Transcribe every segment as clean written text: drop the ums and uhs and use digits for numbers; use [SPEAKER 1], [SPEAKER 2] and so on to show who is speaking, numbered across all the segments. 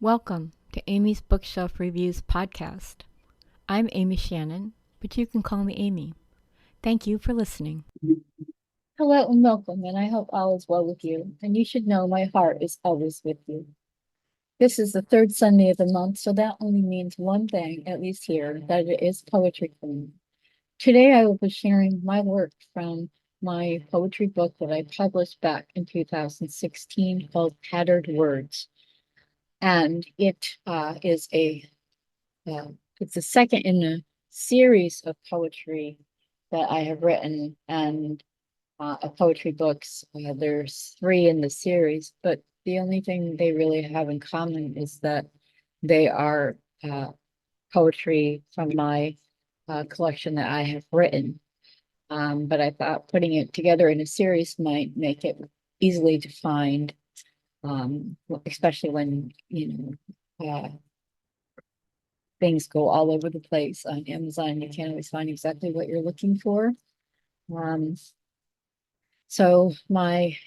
[SPEAKER 1] Welcome to Amy's Bookshelf Reviews podcast. I'm Amy Shannon, but you can call me Amy. Thank you for listening.
[SPEAKER 2] Hello and welcome, and I hope all is well with you. And you should know my heart is always with you. This is the third Sunday of the month, so that only means one thing, at least here, that it is Poetry Queen. Today I will be sharing my work from my poetry book that I published back in 2016 called Tattered Words. And is it's the second in a series of poetry that I have written, and of poetry books. There's three in the series, but the only thing they really have in common is that they are poetry from my collection that I have written. But I thought putting it together in a series might make it easily to find, especially when, things go all over the place on Amazon. You can't always find exactly what you're looking for. Um, so my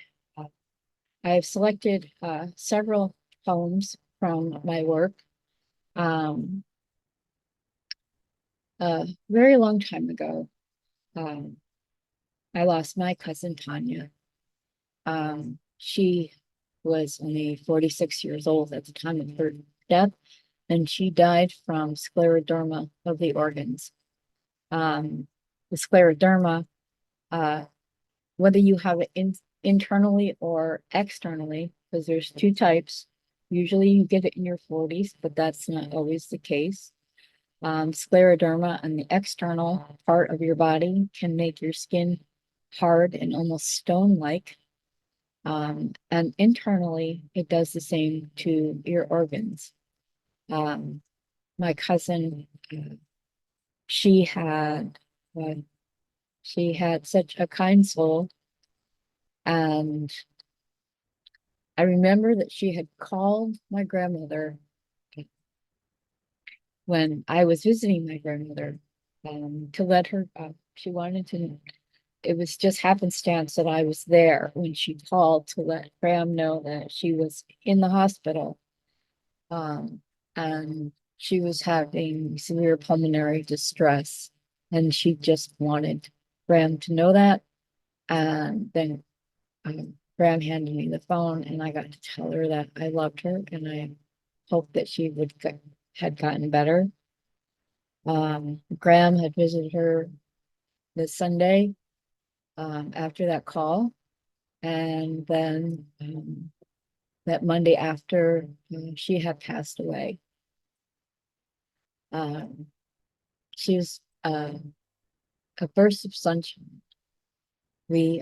[SPEAKER 2] I've selected several poems from my work. Um, a very long time ago, um, I lost my cousin Tanya. She was only 46 years old at the time of her death, and she died from scleroderma of the organs. The scleroderma, uh, whether you have it internally or externally, because there's two types. Usually you get it in your 40s, but that's not always the case. Scleroderma on the external part of your body can make your skin hard and almost stone-like. And internally, it does the same to your organs. Um, my cousin, she had uh, she had such a kind soul, and I remember that she had called my grandmother when I was visiting my grandmother, to let her, she wanted to, it was just happenstance that I was there when she called to let Graham know that she was in the hospital. And she was having severe pulmonary distress, and she just wanted Graham to know that. And then Graham handed me the phone, and I got to tell her that I loved her and I hoped that she had gotten better. Graham had visited her this Sunday after that call, and then that Monday after she had passed away. Um, she was a burst of sunshine. We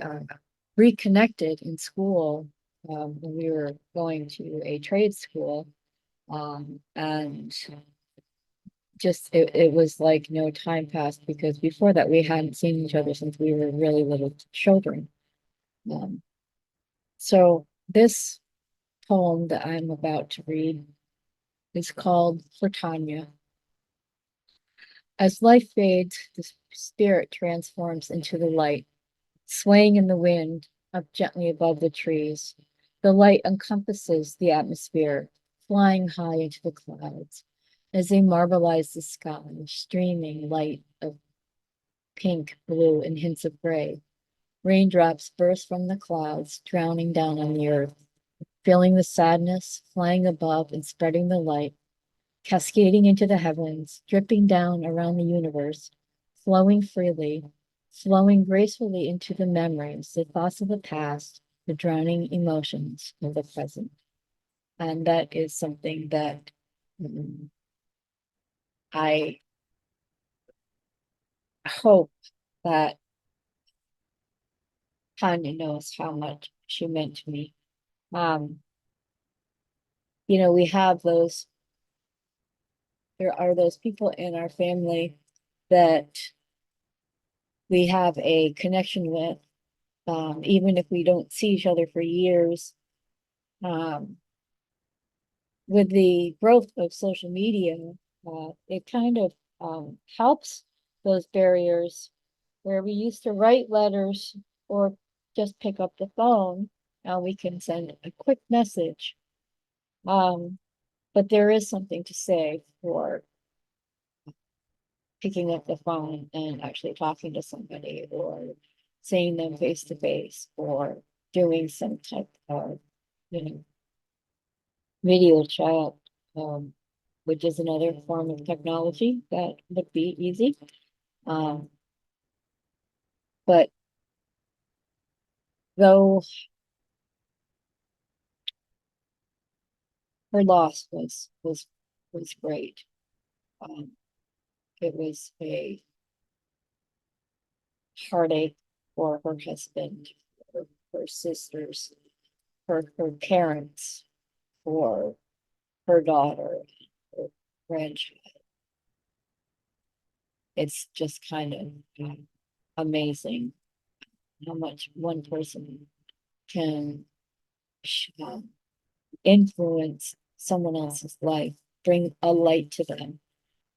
[SPEAKER 2] reconnected in school when we were going to a trade school, and just it was like no time passed, because before that we hadn't seen each other since we were really little children. Um, so this poem that I'm about to read is called For Tanya. As life fades, the spirit transforms into the light, swaying in the wind up gently above the trees. The light encompasses the atmosphere, flying high into the clouds as they marbleize the sky, streaming light of pink, blue, and hints of gray. Raindrops burst from the clouds, drowning down on the earth, feeling the sadness, flying above and spreading the light, cascading into the heavens, dripping down around the universe, flowing freely, flowing gracefully into the memories, the thoughts of the past, the drowning emotions of the present. And that is something that I hope that Tanya knows how much she meant to me. Um, we have there are those people in our family that we have a connection with, even if we don't see each other for years. Um, with the growth of social media, it kind of helps those barriers where we used to write letters or just pick up the phone. Now we can send a quick message. Um, But there is something to say for picking up the phone and actually talking to somebody, or seeing them face to face, or doing some type of, you know, video chat, um, which is another form of technology that would be easy. Um, but though her loss was great, um, it was a heartache for her husband, her sisters, her parents, for her daughter, her grandchild. It's just kind of amazing how much one person can um, influence someone else's life, bring a light to them.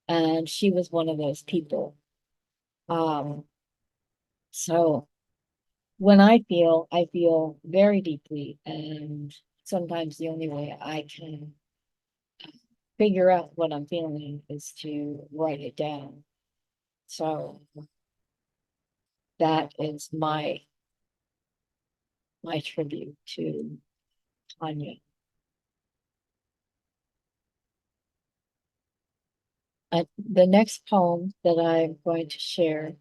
[SPEAKER 2] And she was one of those people. Um, so when I feel very deeply, and sometimes the only way I can figure out what I'm feeling is to write it down. So that is my tribute to Tanya. The next poem that I'm going to share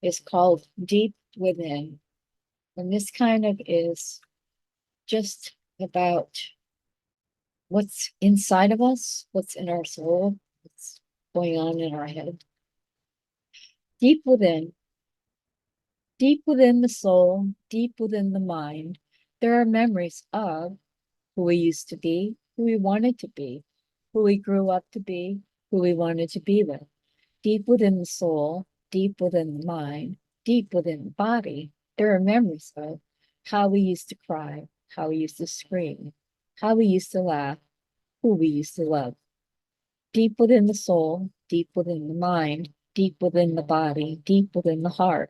[SPEAKER 2] is called Deep Within. And this kind of is just about what's inside of us, what's in our soul, what's going on in our head. Deep within, deep within the soul, deep within the mind, there are memories of who we used to be, who we wanted to be, who we grew up to be, who we wanted to be with. Deep within the soul, deep within the mind, deep within the body, there are memories of how we used to cry, how we used to scream, how we used to laugh, who we used to love. Deep within the soul, deep within the mind, deep within the body, deep within the heart,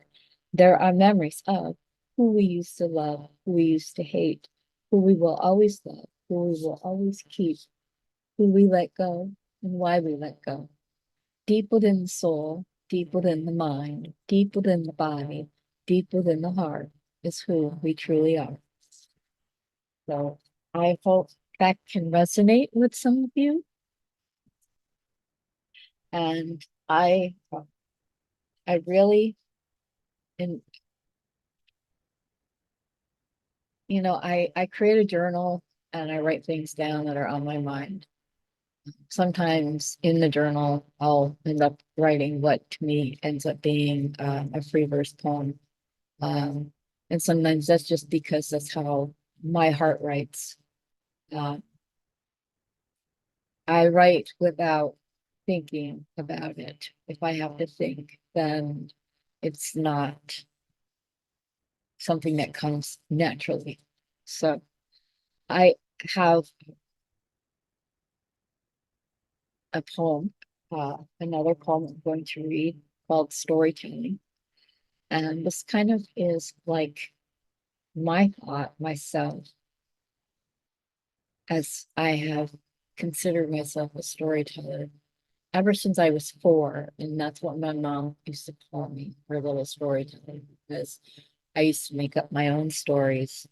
[SPEAKER 2] there are memories of who we used to love, who we used to hate, who we will always love, who we will always keep, who we let go, and why we let go. Deep within the soul, deep within the mind, deep within the body, deep within the heart is who we truly are. So I hope that can resonate with some of you. And I really, and I create a journal and I write things down that are on my mind. Sometimes in the journal, I'll end up writing what to me ends up being a free verse poem. Um, and sometimes that's just because that's how my heart writes. Uh, I write without thinking about it. If I have to think, then it's not something that comes naturally. So I have a poem, another poem I'm going to read called Storytelling. And this kind of is like my thought myself, as I have considered myself a storyteller ever since I was 4. And that's what my mom used to call me, her little storyteller, because I used to make up my own stories,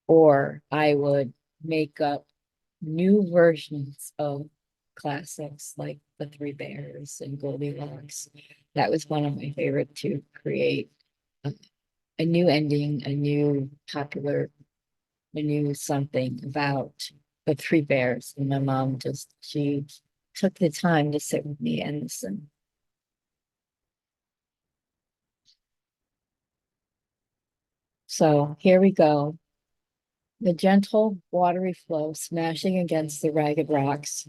[SPEAKER 2] or I would make up new versions of classics like The Three Bears and Goldilocks. That was one of my favorite to create a, a new ending, a new something about the Three Bears. And my mom she took the time to sit with me and listen. So here we go. The gentle, watery flow smashing against the ragged rocks.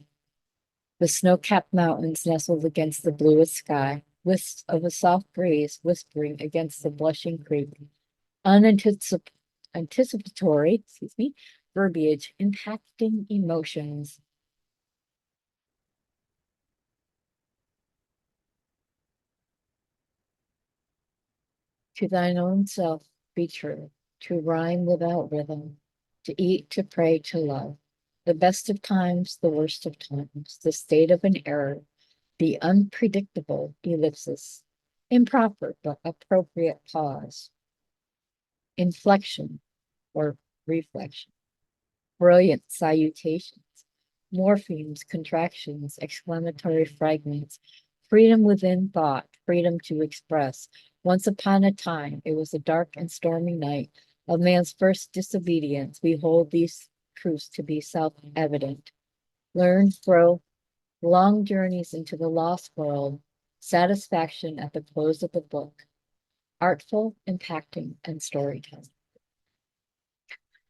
[SPEAKER 2] The snow-capped mountains nestled against the bluest sky, wisps of a soft breeze whispering against the blushing creek. Anticipatory, verbiage impacting emotions. To thine own self be true, to rhyme without rhythm, to eat, to pray, to love. The best of times, the worst of times, the state of an error, the unpredictable ellipsis, improper but appropriate pause, inflection or reflection, brilliant salutations, morphemes, contractions, exclamatory fragments, freedom within thought, freedom to express. Once upon a time, it was a dark and stormy night of man's first disobedience. We hold these truths to be self-evident. Learn, grow, long journeys into the lost world, satisfaction at the close of the book, artful, impacting, and storytelling.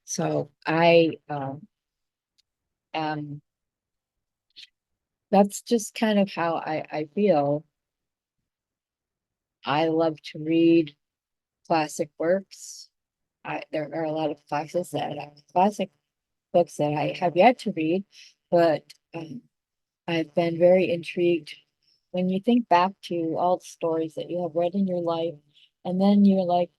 [SPEAKER 2] So I am, that's just kind of how I feel. I love to read classic works. There are a lot of classic books that I have yet to read, but I've been very intrigued when you think back to all the stories that you have read in your life, and then you're like,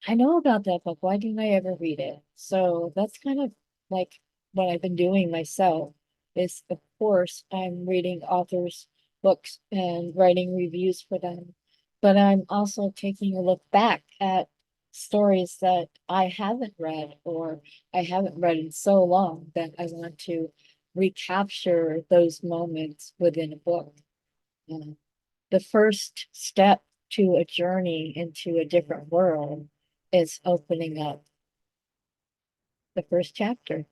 [SPEAKER 2] I know about that book. Why didn't I ever read it? So that's kind of like what I've been doing myself is, of course, I'm reading authors' books and writing reviews for them, but I'm also taking a look back at stories that I haven't read or I haven't read in so long that I want to recapture those moments within a book. The first step to a journey into a different world is opening up the first chapter.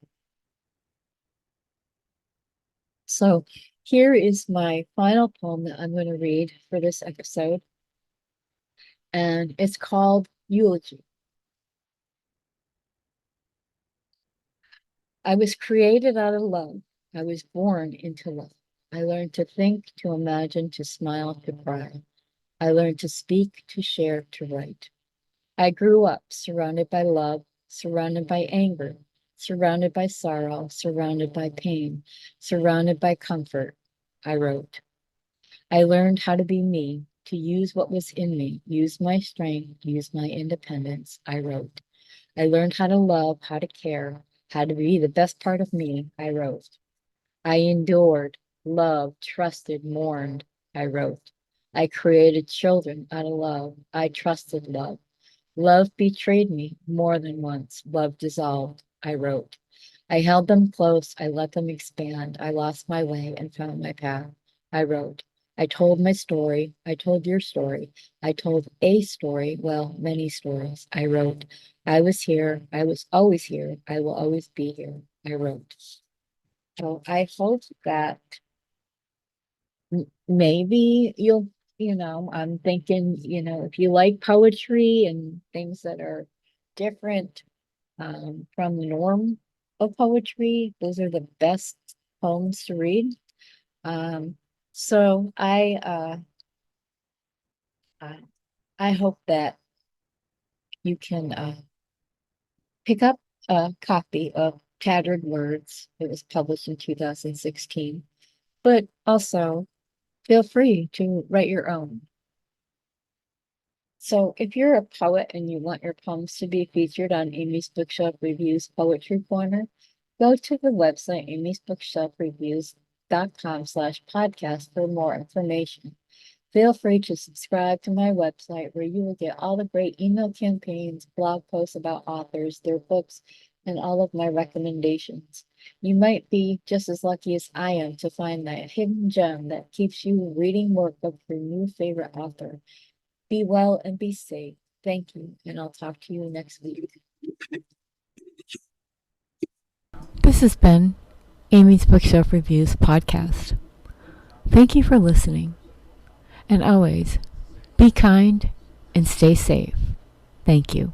[SPEAKER 2] So here is my final poem that I'm going to read for this episode, and it's called Eulogy. I was created out of love. I was born into love. I learned to think, to imagine, to smile, to cry. I learned to speak, to share, to write. I grew up surrounded by love, surrounded by anger, surrounded by sorrow, surrounded by pain, surrounded by comfort. I wrote. I learned how to be me, to use what was in me, use my strength, use my independence. I wrote. I learned how to love, how to care, how to be the best part of me. I wrote. I endured, loved, trusted, mourned. I wrote. I created children out of love. I trusted love. Love betrayed me more than once. Love dissolved. I wrote. I held them close. I let them expand. I lost my way and found my path. I wrote. I told my story. I told your story. I told a story. Well, many stories. I wrote. I was here. I was always here. I will always be here. I wrote. So I hope that maybe I'm thinking, if you like poetry and things that are different from the norm of poetry, those are the best poems to read. So I I hope that you can pick up a copy of Tattered Words. It was published in 2016, but also feel free to write your own. So if you're a poet and you want your poems to be featured on Amy's Bookshelf Reviews Poetry Corner, go to the website amysbookshelfreviews.com/podcast for more information. Feel free to subscribe to my website where you will get all the great email campaigns, blog posts about authors, their books, and all of my recommendations. You might be just as lucky as I am to find that hidden gem that keeps you reading work of your new favorite author. Be well and be safe. Thank you, and I'll talk to you next week.
[SPEAKER 1] This has been Amy's Bookshelf Reviews podcast. Thank you for listening. And always, be kind and stay safe. Thank you.